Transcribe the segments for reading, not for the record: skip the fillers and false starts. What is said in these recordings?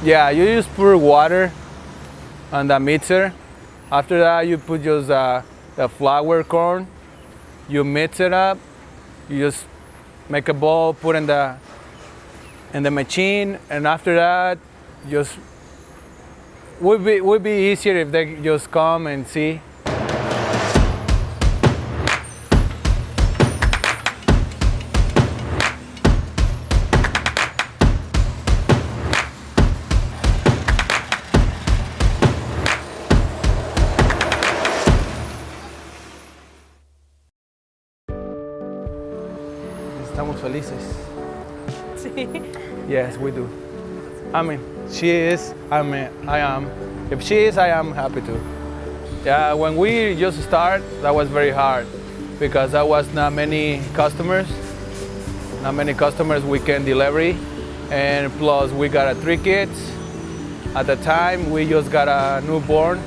Yeah, you just pour water on the mixer. After that, you put just the flour corn. You mix it up. You just make a ball, put in the machine, and after that, just would be easier if they just come and see. Estamos felices. Sí. Yes, we do. I mean, she is, I am. If she is, I am happy too. Yeah, when we just start, that was very hard because there was not many customers we can deliver, and plus we got 3 kids. At the time, we just got a newborn.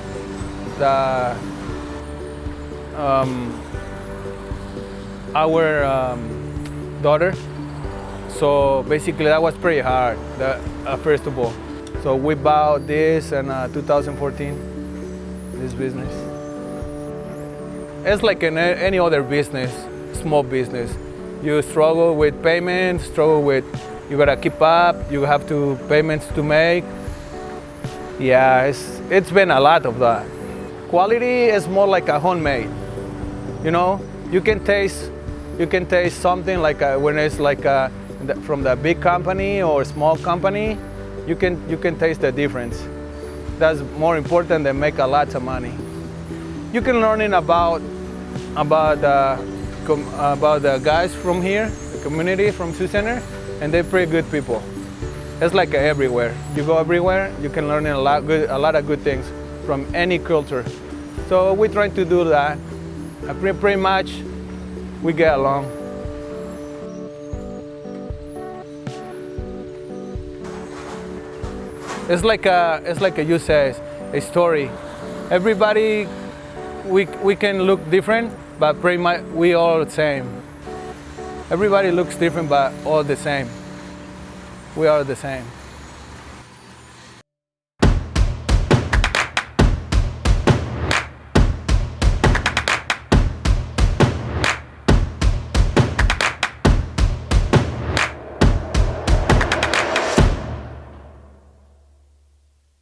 Our daughter. So basically that was pretty hard, first of all. So we bought this in 2014, this business. It's like in any other business, small business. You struggle with payments, you gotta keep up, you have to payments to make. Yeah, it's been a lot of that. Quality is more like a homemade. You know, you can taste something like when it's like from the big company or small company, you can taste the difference. That's more important than make a lot of money. You can learn about the guys from here, the community from Sioux Center, and they're pretty good people. It's like everywhere. You go everywhere, you can learn a lot of good things from any culture. So we're trying to do that. Pretty much, we get along. It's like you say, a story. Everybody, we can look different, but pretty much we all the same. Everybody looks different, but all the same. We are the same.